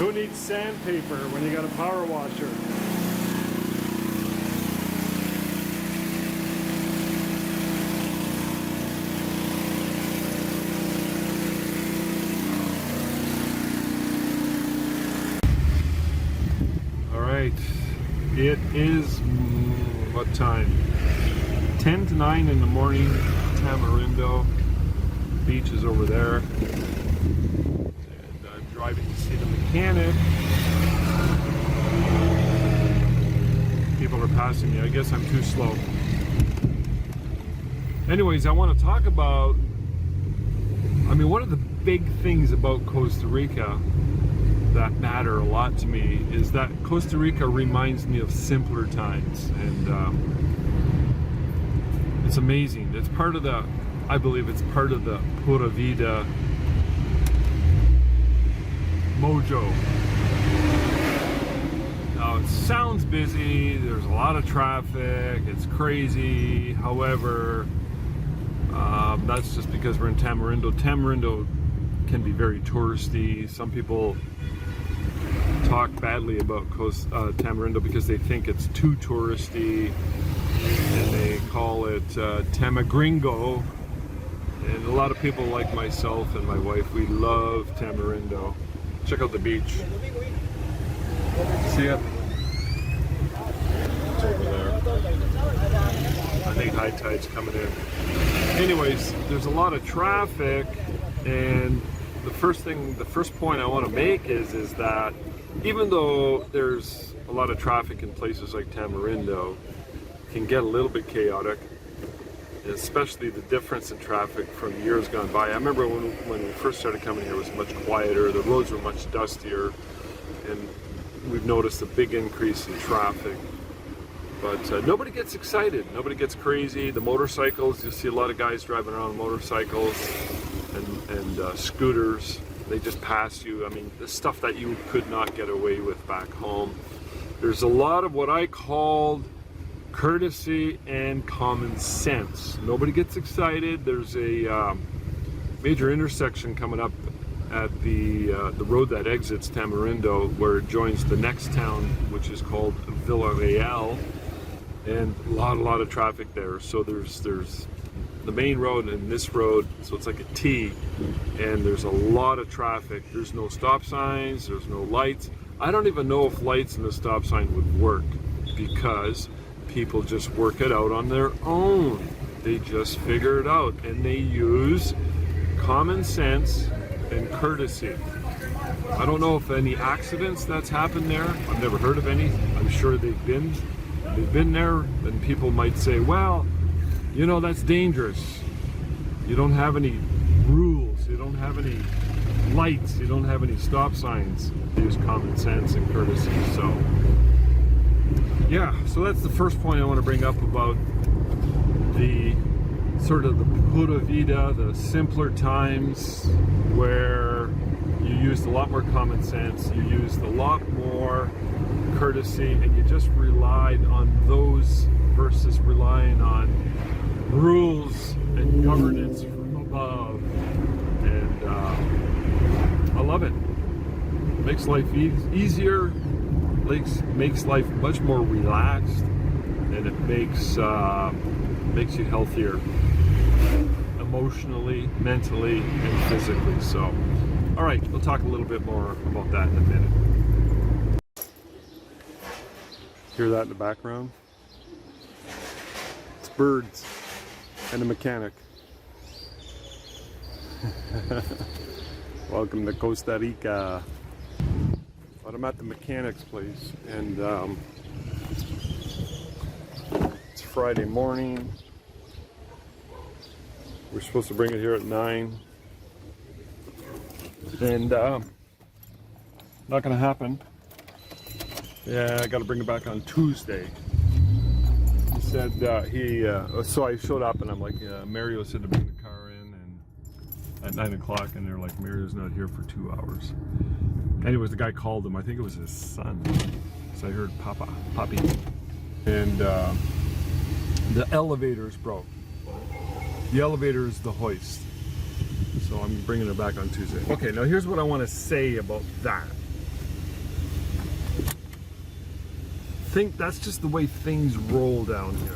Who needs sandpaper when you got a power washer? All right, it is what time? 10 to 9 in the morning, Tamarindo. The beach is over there. And I'm driving to see the mechanic. People are passing me. I guess I'm too slow. Anyways, I want to talk about, one of the big things about Costa Rica that matter a lot to me is that Costa Rica reminds me of simpler times, and it's amazing. It's part of the, I believe it's part of the Pura Vida mojo. Now it sounds busy, there's a lot of traffic, it's crazy. However, that's just because we're in Tamarindo. Tamarindo can be very touristy. Some people talk badly about Tamarindo because they think it's too touristy, and they call it Tamagringo. And a lot of people like myself and my wife, we love Tamarindo. Check out the beach. See it? It's over there. I think high tide's coming in. Anyways, there's a lot of traffic, and the first point I want to make is that even though there's a lot of traffic in places like Tamarindo, it can get a little bit chaotic, especially the difference in traffic from years gone by. I remember when we first started coming here, it was much quieter, the roads were much dustier, and we've noticed a big increase in traffic. But nobody gets excited, nobody gets crazy. The motorcycles, you see a lot of guys driving around motorcycles and scooters. They just pass you. The stuff that you could not get away with back home. There's a lot of what I called courtesy and common sense. Nobody gets excited. There's a major intersection coming up at the road that exits Tamarindo, where it joins the next town, which is called Villarreal, and a lot of traffic there. So there's the main road and this road, so it's like a T, and there's a lot of traffic. There's no stop signs, there's no lights. I don't even know if lights and the stop sign would work, because people just work it out on their own. They just figure it out, and they use common sense and courtesy. I don't know if any accidents that's happened there. I've never heard of any. I'm sure they've been there, and people might say, well, that's dangerous. You don't have any rules, you don't have any lights, you don't have any stop signs. They use common sense and courtesy. So yeah, so that's the first point I want to bring up about the sort of the Pura Vida, the simpler times, where you used a lot more common sense, you used a lot more courtesy, and you just relied on those versus relying on rules and governance from above. And I love it. Makes life easier, makes life much more relaxed, and it makes you healthier emotionally, mentally, and physically. So, all right, we'll talk a little bit more about that in a minute. Hear that in the background? It's birds and a mechanic. Welcome to Costa Rica. But I'm at the mechanic's place, and it's Friday morning. We're supposed to bring it here at 9, and not gonna happen. Yeah, I gotta bring it back on Tuesday. He said so I showed up, and I'm like, Mario said to bring the car in, and at 9 o'clock, and they're like, Mario's not here for 2 hours. Anyways, the guy called him. I think it was his son. So I heard Poppy. And the elevator's broke. The elevator is the hoist. So I'm bringing it back on Tuesday. Okay, now here's what I want to say about that. that's just the way things roll down here.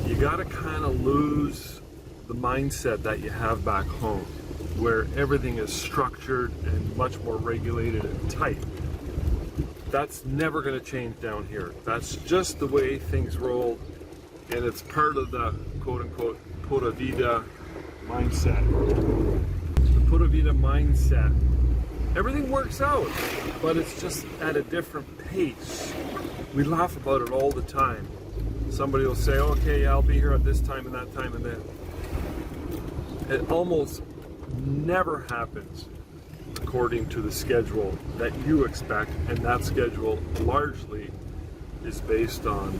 You gotta kind of lose the mindset that you have back home, where everything is structured and much more regulated and tight. That's never going to change down here. That's just the way things roll, and it's part of the quote-unquote Pura Vida mindset. The Pura Vida mindset, everything works out, but it's just at a different pace. We laugh about it all the time. Somebody will say, okay, I'll be here at this time and that time, and then it almost never happens according to the schedule that you expect, and that schedule largely is based on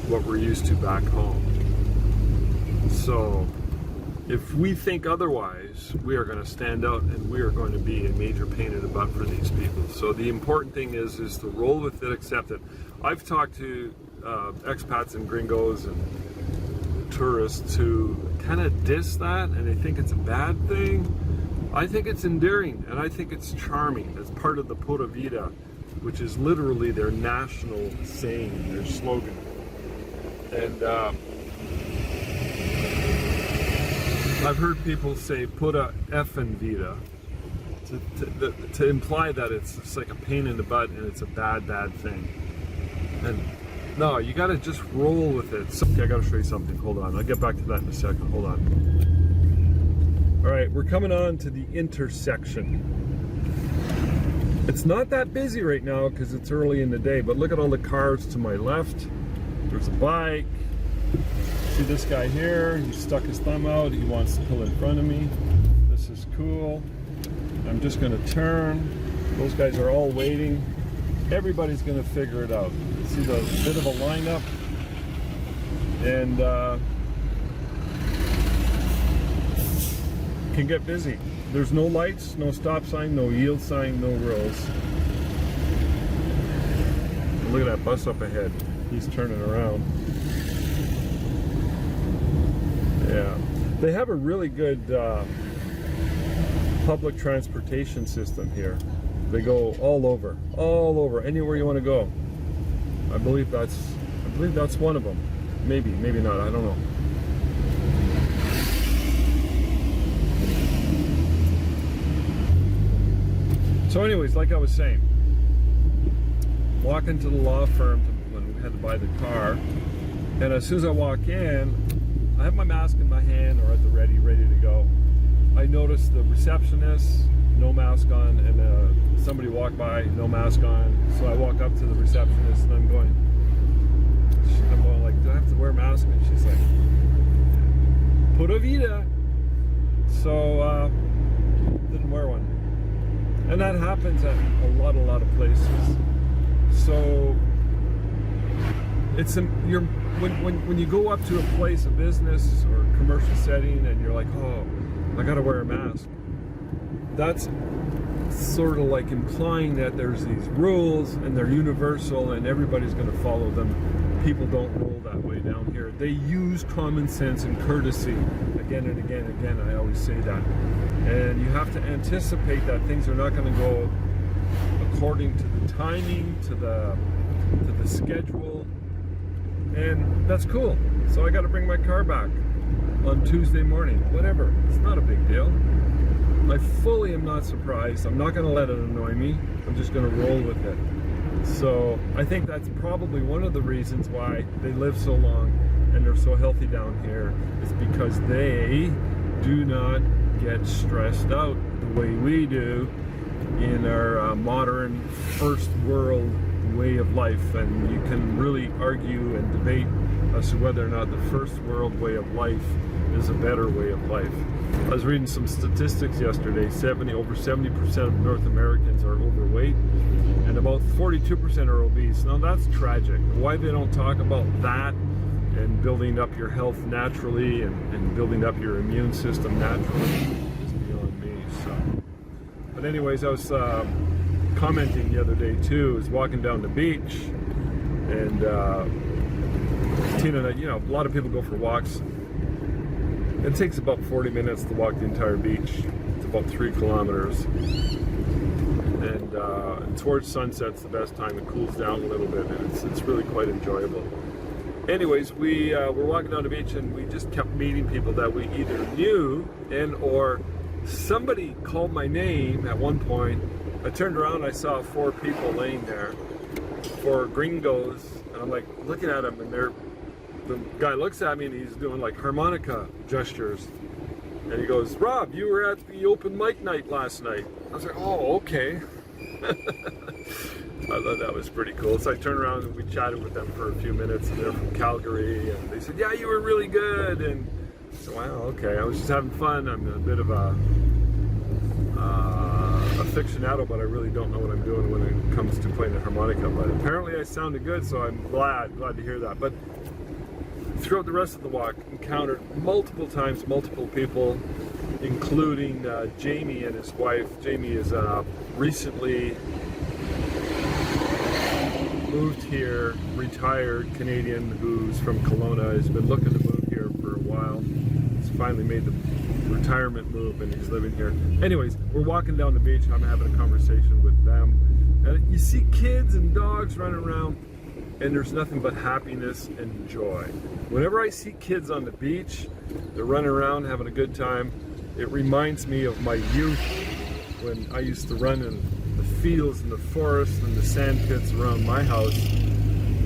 what we're used to back home. So if we think otherwise, we are going to stand out, and we are going to be a major pain in the butt for these people. So the important thing is to roll with it, accept it. I've talked to expats and gringos and tourists who kind of diss that, and they think it's a bad thing. I think it's endearing, and I think it's charming. It's part of the Pura Vida, which is literally their national saying, their slogan. And I've heard people say Pura effing Vida to imply that it's just like a pain in the butt and it's a bad thing. And no, you gotta just roll with it. So, okay, I gotta show you something. Hold on, I'll get back to that in a second. Hold on. All right, we're coming on to the intersection. It's not that busy right now because it's early in the day, but look at all the cars to my left. There's a bike. See this guy here? He stuck his thumb out. He wants to pull in front of me. This is cool. I'm just gonna turn. Those guys are all waiting. Everybody's gonna figure it out. See the bit of a lineup? And can get busy. There's no lights, no stop sign, no yield sign, no rules. And look at that bus up ahead. He's turning around. Yeah. They have a really good public transportation system here. They go all over, anywhere you want to go. I believe that's one of them. Maybe not, I don't know. So anyways, like I was saying, walking to the law firm when we had to buy the car, and as soon as I walk in, I have my mask in my hand or at the ready to go. I noticed the receptionist, no mask on, and somebody walked by, no mask on. So I walk up to the receptionist and I'm going like, do I have to wear a mask? And she's like, Pura Vida. So didn't wear one. And that happens at a lot of places. So it's when you go up to a place, a business or a commercial setting, and you're like, oh, I gotta wear a mask. That's sort of like implying that there's these rules and they're universal and everybody's gonna follow them. People don't roll that way down here. They use common sense and courtesy again and again and again. I always say that. And you have to anticipate that things are not going to go according to the timing, to the schedule. And that's cool. So I got to bring my car back on Tuesday morning. Whatever. It's not a big deal. I fully am not surprised. I'm not going to let it annoy me. I'm just going to roll with it. So I think that's probably one of the reasons why they live so long and they're so healthy down here, is because they do not get stressed out the way we do in our modern first world way of life. And you can really argue and debate as to whether or not the first world way of life is a better way of life. I was reading some statistics yesterday. Over 70% of North Americans are overweight and about 42% are obese. Now that's tragic. Why they don't talk about that and building up your health naturally and building up your immune system naturally is beyond me. So, but anyways, I was commenting the other day too. I was walking down the beach, and Tina, you know, a lot of people go for walks. It takes about 40 minutes to walk the entire beach. It's about 3 kilometers. and towards sunset's the best time. It cools down a little bit, and it's really quite enjoyable. Anyways, we're walking down the beach, and we just kept meeting people that we either knew or somebody called my name at one point. I turned around, I saw 4 people laying there, 4 gringos, and I'm like looking at them, and the guy looks at me and he's doing like harmonica gestures, and he goes, "Rob, you were at the open mic night last night." I was like, "Oh, okay." I thought that was pretty cool. So I turned around and we chatted with them for a few minutes, and they're from Calgary, and they said, "Yeah, you were really good." And I said, "Wow, okay." I was just having fun. I'm a bit of a aficionado, but I really don't know what I'm doing when it comes to playing the harmonica. But apparently I sounded good, so I'm glad to hear that. But throughout the rest of the walk, encountered multiple times, multiple people, including Jamie and his wife. Jamie is recently moved here, retired Canadian who's from Kelowna. He's been looking to move here for a while. He's finally made the retirement move, and he's living here. Anyways, we're walking down the beach. I'm having a conversation with them, and you see kids and dogs running around, and there's nothing but happiness and joy. Whenever I see kids on the beach, they're running around having a good time, it reminds me of my youth when I used to run in the fields and the forests and the sand pits around my house.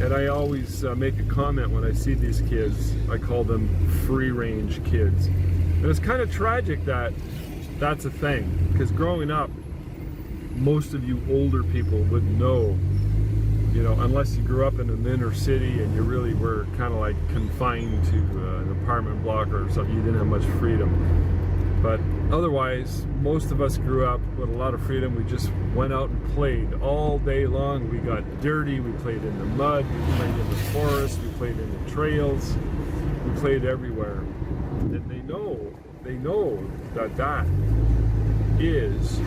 And I always make a comment when I see these kids. I call them free-range kids. And it's kind of tragic that that's a thing, because growing up, most of you older people would know, you know, unless you grew up in an inner city and you really were kind of like confined to an apartment block or something, you didn't have much freedom. But otherwise, most of us grew up with a lot of freedom. We just went out and played all day long. We got dirty, we played in the mud, we played in the forest, we played in the trails, we played everywhere. And they know that is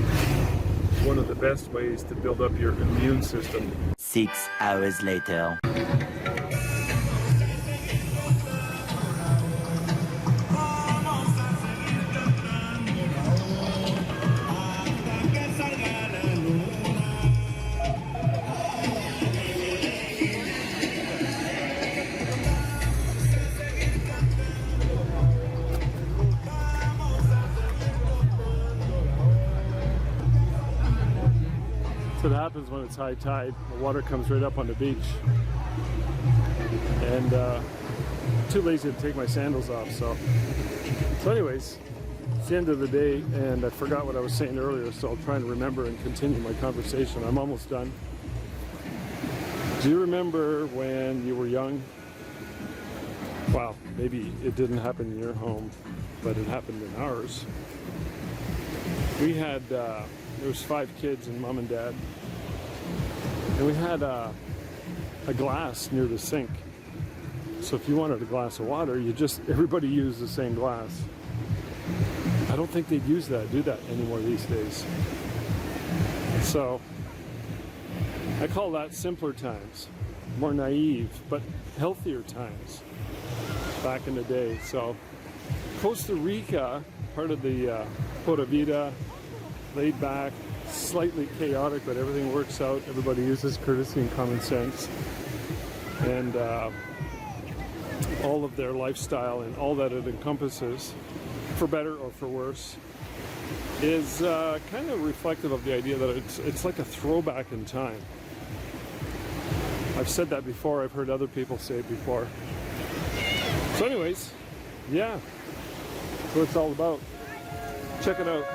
one of the best ways to build up your immune system. 6 hours later. So that happens when it's high tide. The water comes right up on the beach. And too lazy to take my sandals off. So anyways, it's the end of the day, and I forgot what I was saying earlier, so I'll try and remember and continue my conversation. I'm almost done. Do you remember when you were young? Well, maybe it didn't happen in your home, but it happened in ours. We had there was 5 kids and mom and dad, and we had a glass near the sink. So if you wanted a glass of water, everybody used the same glass. I don't think they'd do that anymore these days. So I call that simpler times, more naive, but healthier times back in the day. So Costa Rica, part of the Pura Vida, laid back, slightly chaotic, but everything works out. Everybody uses courtesy and common sense, and all of their lifestyle and all that it encompasses, for better or for worse, is kind of reflective of the idea that it's like a throwback in time. I've said that before. I've heard other people say it before. So anyways, yeah, that's what it's all about. Check it out.